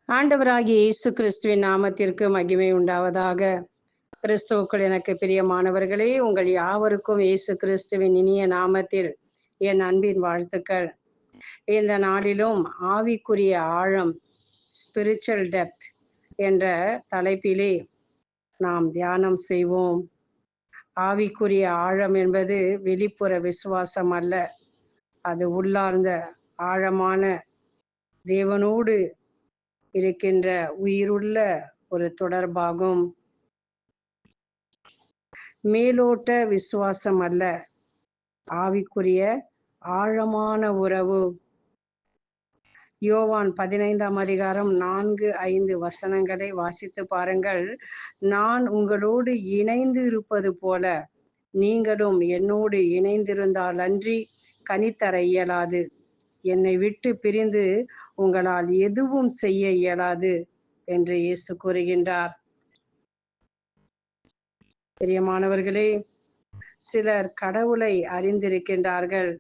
ஆண்டவராகிய இயேசு கிறிஸ்துவின் நாமத்திற்கு மகிமை உண்டாவதாக. கிறிஸ்துவுக்குள் எனக்கு பிரியமானவர்களே, உங்கள் யாவருக்கும் இயேசு கிறிஸ்துவின் இனிய நாமத்தில் என் அன்பின் வாழ்த்துக்கள். இந்த நாளிலும் ஆவிக்குரிய ஆழம், ஸ்பிரிச்சுவல் டெப்த் என்ற தலைப்பிலே நாம் தியானம் செய்வோம். ஆவிக்குரிய ஆழம் என்பது வெளிப்புற விசுவாசம் அல்ல, அது உள்ளார்ந்த ஆழமான தேவனோடு இருக்கின்ற உயிருள்ள ஒரு தொடர்பாகும். மேலோட்ட விசுவாசம் அல்ல, ஆவிக்குரிய ஆழமான உறவு. யோவான் 15ஆம் அதிகாரம் 4-5 வசனங்களை வாசித்து பாருங்கள். நான் உங்களோடு இணைந்து இருப்பது போல நீங்களும் என்னோடு இணைந்திருந்தால் அன்றி கனிதர இயலாது. என்னை விட்டு பிரிந்து உங்களால் எதுவும் செய்ய இயலாது என்று இயேசு கூறுகின்றார். பிரியமானவர்களே, சிலர் கடவுளை அறிந்திருக்கின்றார்கள்,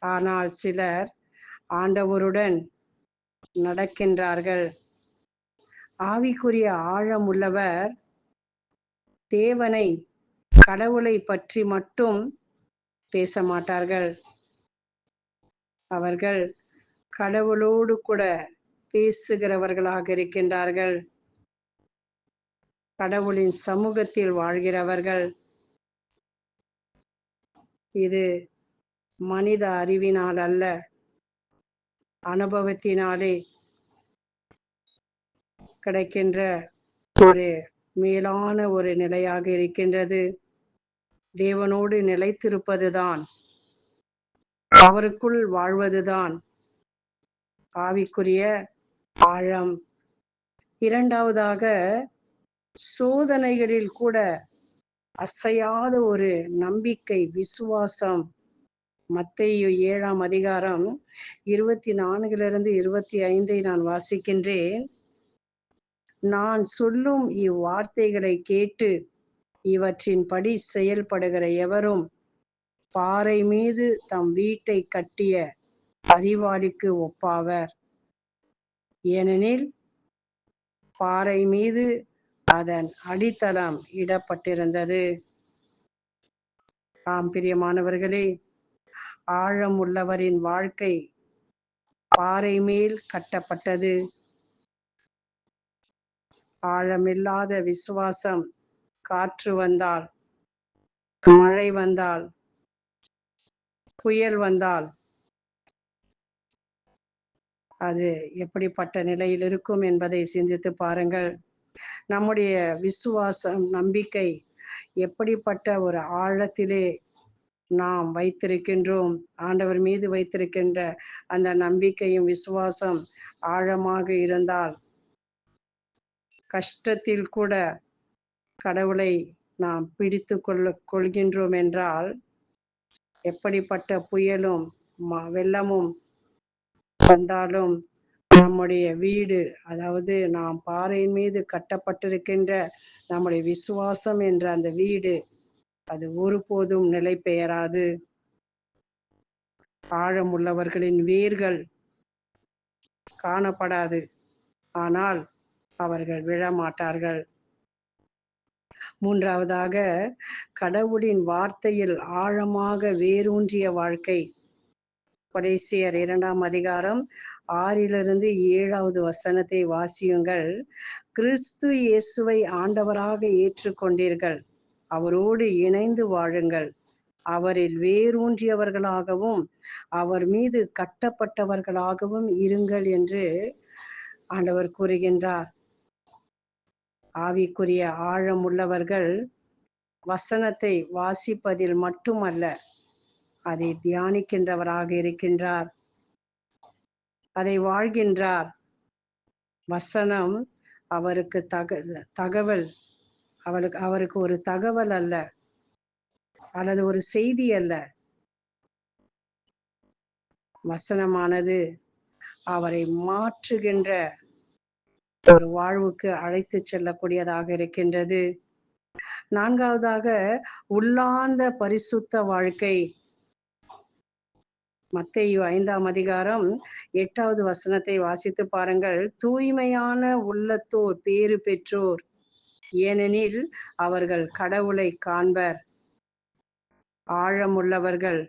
ஆனால் சிலர் ஆண்டவருடன் நடக்கின்றார்கள். ஆவிக்குரிய ஆழம் உள்ளவர் தேவனை, கடவுளை பற்றி மட்டும் பேச மாட்டார்கள். அவர்கள் கடவுளோடு கூட பேசுகிறவர்களாக இருக்கின்றார்கள். கடவுளின் சமூகத்தில் வாழ்கிறவர்கள். இது மனித அறிவினால் அல்ல, அனுபவத்தினாலே கிடைக்கின்ற ஒரு மேலான ஒரு நிலையாக இருக்கின்றது. தேவனோடு நிலைத்திருப்பதுதான், அவருக்குள் வாழ்வதுதான் ஆவிக்குரிய ஆழம். இரண்டாவதாக, சோதனைகளில் கூட அசையாத ஒரு நம்பிக்கை, விசுவாசம். மத்தேயு 7ஆம் அதிகாரம் 24-25 நான் வாசிக்கின்றேன். நான் சொல்லும் இவ்வார்த்தைகளை கேட்டு இவற்றின்படி செயல்படுகிற எவரும் பாறை மீது தம் வீட்டை கட்டிய அறிவாளிக்கு ஒப்பாவர். ஏனெனில் பாறை மீது அதன் அடித்தளம் இடப்பட்டிருந்தது. ஆம் பிரியமானவர்களே, ஆழம் உள்ளவரின் வாழ்க்கை பாறை மேல் கட்டப்பட்டது. ஆழமில்லாத விசுவாசம், காற்று வந்தால், மழை வந்தால், புயல் வந்தால் அது எப்படிப்பட்ட நிலையில் இருக்கும் என்பதை சிந்தித்து பாருங்கள். நம்முடைய விசுவாசம், நம்பிக்கை எப்படிப்பட்ட ஒரு ஆழத்திலே நாம் வைத்திருக்கின்றோம். ஆண்டவர் மீது வைத்திருக்கின்ற அந்த நம்பிக்கையும் விசுவாசம் ஆழமாக இருந்தால், கஷ்டத்தில் கூட கடவுளை நாம் பிடித்து கொள்கின்றோம் என்றால், எப்படிப்பட்ட புயலும் வெள்ளமும் வந்தாலும் நம்முடைய வீடு, அதாவது நாம் பாறையின் மீது கட்டப்பட்டிருக்கின்ற நம்முடைய விசுவாசம் என்ற அந்த வீடு, அது ஒருபோதும் நிலை பெயராது. ஆழம் உள்ளவர்களின் வேர்கள் காணப்படாது, ஆனால் அவர்கள் விழமாட்டார்கள். மூன்றாவதாக, கடவுளின் வார்த்தையில் ஆழமாக வேரூன்றிய வாழ்க்கை. கொலேசியர் 2ஆம் அதிகாரம் 6-7 வசனத்தை வாசியுங்கள். கிறிஸ்து இயேசுவை ஆண்டவராக ஏற்றுக்கொண்டீர்கள், அவரோடு இணைந்து வாழுங்கள், அவரில் வேரூன்றியவர்களாகவும் அவர் மீது கட்டப்பட்டவர்களாகவும் இருங்கள் என்று ஆண்டவர் கூறுகின்றார். ஆவிக்குரிய ஆழம் உள்ளவர்கள் வசனத்தை வாசிப்பதில் மட்டுமல்ல, அதை தியானிக்கின்றவராக இருக்கின்றார், அதை வாழ்கின்றார். வசனம் அவருக்கு தகவல், அவருக்கு ஒரு தகவல் அல்ல, அல்லது ஒரு செய்தி அல்ல. வசனமானது அவரை மாற்றுகின்ற ஒரு வாழ்வுக்கு அழைத்து செல்லக்கூடியதாக இருக்கின்றது. நான்காவதாக, உள்ளார்ந்த பரிசுத்த வாழ்க்கை. மத்தேயு 5ஆம் அதிகாரம் 8வது வசனத்தை வாசித்து பாருங்கள். தூய்மையான உள்ளத்தோர் பேறு பெற்றோர், ஏனெனில் அவர்கள் கடவுளை காண்பர். ஆழமுள்ளவர்கள்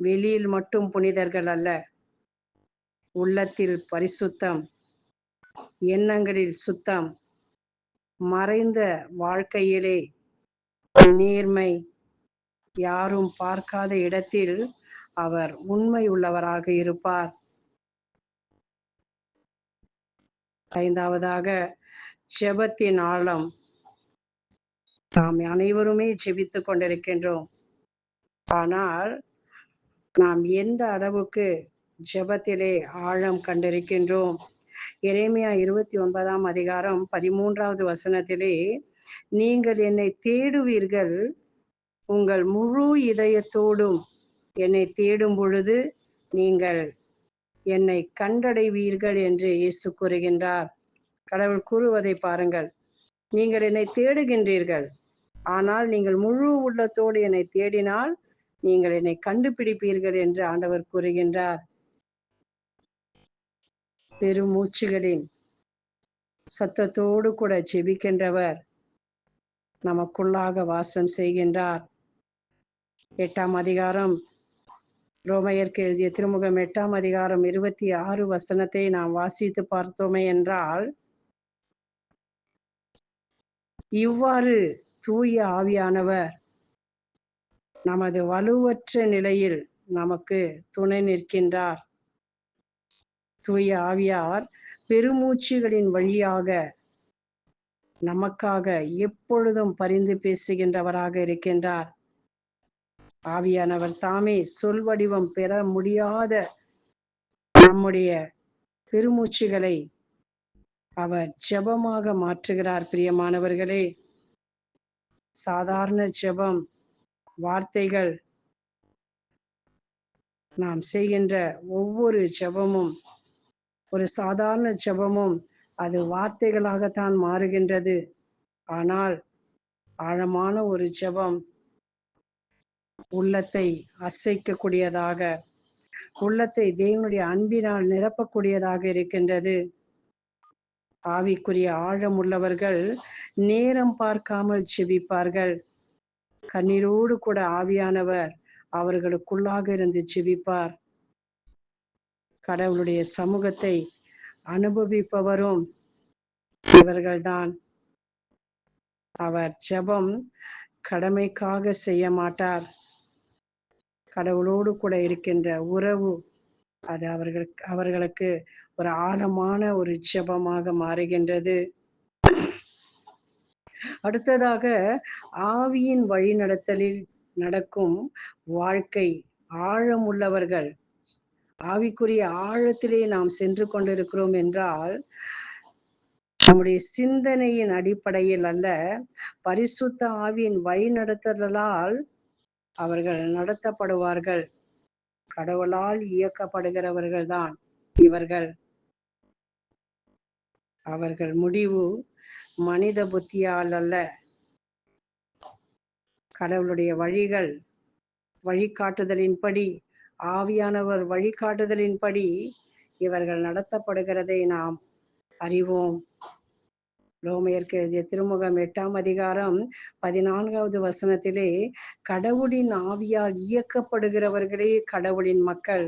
வெளியில் மட்டும் புனிதர்கள் அல்ல, உள்ளத்தில் பரிசுத்தம், எண்ணங்களில் சுத்தம், மறைந்த வாழ்க்கையிலே நேர்மை, யாரும் பார்க்காத இடத்தில் அவர் உண்மை உள்ளவராக இருப்பார். 5வதாக ஜெபத்தின் ஆழம். நாம் அனைவருமே ஜெபித்துக் கொண்டிருக்கின்றோம். ஆனால் நாம் எந்த அளவுக்கு ஜெபத்திலே ஆழம் கண்டிருக்கின்றோம்? எரேமியா 29ஆம் அதிகாரம் 13வது வசனத்திலே, நீங்கள் என்னை தேடுவீர்கள், உங்கள் முழு இதயத்தோடும் என்னை தேடும் பொழுது நீங்கள் என்னை கண்டடைவீர்கள் என்று இயேசு கூறுகின்றார். கடவுள் கூறுவதை பாருங்கள். நீங்கள் என்னை தேடுகின்றீர்கள், ஆனால் நீங்கள் முழு உள்ளத்தோடு என்னை தேடினால் நீங்கள் என்னை கண்டுபிடிப்பீர்கள் என்று ஆண்டவர் கூறுகின்றார். பெருமூச்சுகளின் சத்தத்தோடு கூட ஜெபிக்கின்றவர் நமக்குள்ளாக வாசம் செய்கின்றார். 8ஆம் அதிகாரம், ரோமையருக்கு எழுதிய திருமுகம் 8ஆம் அதிகாரம் 26 வசனத்தை நாம் வாசித்து பார்த்தோமே என்றால், இவ்வாறு தூய ஆவியானவர் நமது வலுவற்ற நிலையில் நமக்கு துணை நிற்கின்றார். தூய ஆவியார் பெருமூச்சுகளின் வழியாக நமக்காக எப்பொழுதும் பரிந்து பேசுகின்றவராக இருக்கின்றார். ஆவியானவர் தாமே சொல் வடிவம் பெற முடியாத நம்முடைய பெருமூச்சுகளை அவர் ஜெபமாக மாற்றுகிறார். பிரியமானவர்களே, சாதாரண ஜெபம், வார்த்தைகள், நாம் செய்கின்ற ஒவ்வொரு ஜெபமும், ஒரு சாதாரண ஜெபமும் அது வார்த்தைகளாகத்தான் மாறுகின்றது. ஆனால் ஆழமான ஒரு ஜெபம் உள்ளத்தை அசைக்கக்கூடியதாக, உள்ளத்தை தேவனுடைய அன்பினால் நிரப்பக்கூடியதாக இருக்கின்றது. ஆவிக்குரிய ஆழம் உள்ளவர்கள் நேரம் பார்க்காமல் ஜெபிப்பார்கள். கண்ணீரோடு கூட ஆவியானவர் அவர்களுக்குள்ளாக இருந்து ஜெபிப்பார். கடவுளுடைய சமூகத்தை அனுபவிப்பவரும் இவர்கள்தான். அவர் ஜெபம் கடமைக்காக செய்ய மாட்டார். கடவுளோடு கூட இருக்கின்ற உறவு, அது அவர்களுக்கு ஒரு ஆழமான ஒரு ஜெபமாக மாறுகின்றது. அடுத்ததாக, ஆவியின் வழிநடத்தலில் நடக்கும் வாழ்க்கை. ஆழம் உள்ளவர்கள், ஆவிக்குரிய ஆழத்திலே நாம் சென்று கொண்டிருக்கிறோம் என்றால், நம்முடைய சிந்தனையின் அடிப்படையில் அல்ல, பரிசுத்த ஆவியின் வழிநடத்தலால் அவர்கள் நடத்தப்படுவார்கள். கடவுளால் இயக்கப்படுகிறவர்கள் தான் இவர்கள். அவர்கள் முடிவு மனித புத்தியால் அல்ல, கடவுளுடைய வழிகாட்டுதலின்படி, ஆவியானவர் வழிகாட்டுதலின்படி இவர்கள் நடத்தப்படுகிறதை நாம் அறிவோம். ரோமையருக்கு எழுதிய திருமுகம் 8ஆம் அதிகாரம் 14வது வசனத்திலே, கடவுளின் ஆவியால் இயக்கப்படுகிறவர்களே கடவுளின் மக்கள்.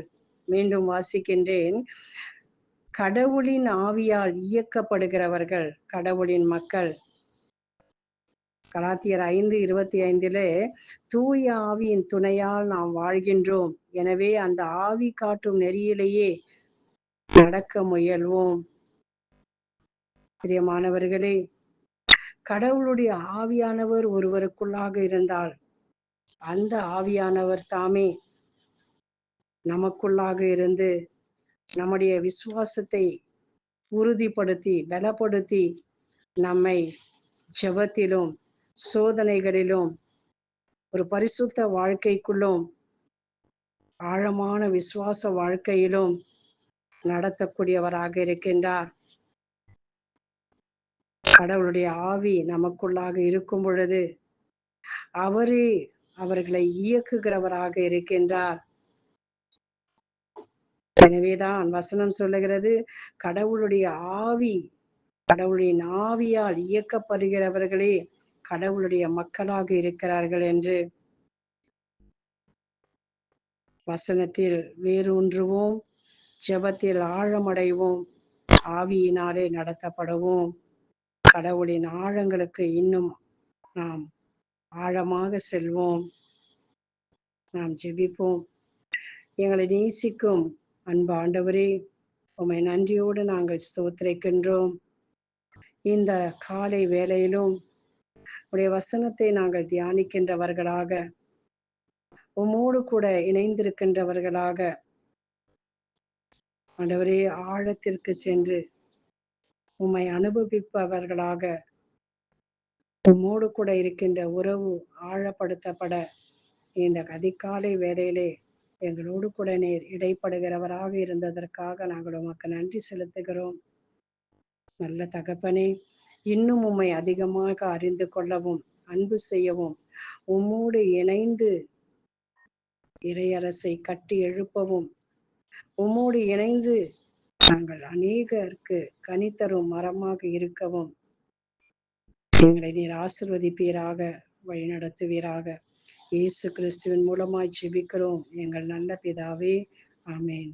மீண்டும் வாசிக்கின்றேன். கடவுளின் ஆவியால் இயக்கப்படுகிறவர்கள் கடவுளின் மக்கள். கலாத்தியர் 5:25 தூய ஆவியின் துணையால் நாம் வாழ்கின்றோம், எனவே அந்த ஆவி காட்டும் நெறியிலேயே நடக்க முயல்வோம். பிரியமானவர்களே, கடவுளுடைய ஆவியானவர் ஒருவருக்குள்ளாக இருந்தால் அந்த ஆவியானவர் தாமே நமக்குள்ளாக இருந்து நம்முடைய விசுவாசத்தை உறுதிப்படுத்தி பலப்படுத்தி நம்மை ஜெபத்திலும் சோதனைகளிலும் ஒரு பரிசுத்த வாழ்க்கைக்குள்ளும் ஆழமான விசுவாச வாழ்க்கையிலும் நடத்தக்கூடியவராக இருக்கின்றார். கடவுளுடைய ஆவி நமக்குள்ளாக இருக்கும் பொழுது அவரே அவர்களை இயக்குகிறவராக இருக்கின்றார். எனவேதான் வசனம் சொல்லுகிறது, கடவுளுடைய ஆவி, கடவுளின் ஆவியால் இயக்கப்படுகிறவர்களே கடவுளுடைய மக்களாக இருக்கிறார்கள் என்று வசனத்தில் வேரூன்றுவோம், ஜெபத்தில் ஆழமடைவோம், ஆவியினாலே நடத்தப்படுவோம். கடவுளின் ஆழங்களுக்கு இன்னும் நாம் ஆழமாக செல்வோம். நாம் ஜெபிப்போம். எங்களை நேசிக்கும் அன்பு ஆண்டவரே, உம்மை நன்றியோடு நாங்கள் ஸ்தோத்திரிக்கின்றோம். இந்த காலை வேளையிலும் உடைய வசனத்தை நாங்கள் தியானிக்கின்றவர்களாக, உம்மோடு கூட இணைந்திருக்கின்றவர்களாக, ஆண்டவரே ஆழத்திற்கு சென்று உம்மை அனுபவிப்பவர்களாக, உம்மோடு கூட இருக்கின்ற உறவு ஆழப்படுத்தப்பட இந்த அதிகாலை வேளையிலே எங்களோடு கூட நீர் இடைப்படுகிறவராக இருந்ததற்காக நாங்கள் உமக்கு நன்றி செலுத்துகிறோம். நல்ல தகப்பனே, இன்னும் உம்மை அதிகமாக அறிந்து கொள்ளவும் அன்பு செய்யவும் உம்மோடு இணைந்து இறையரசை கட்டி எழுப்பவும் உம்மோடு இணைந்து நாங்கள் அநேகருக்கு கனித்தரும் மரமாக இருக்கவும் எங்களை நீர் ஆசிர்வதிப்பீராக, வழிநடத்துவீராக. இயேசு கிறிஸ்துவின் மூலமாய் ஜெபிக்கிறோம் எங்கள் நல்ல பிதாவே, ஆமேன்.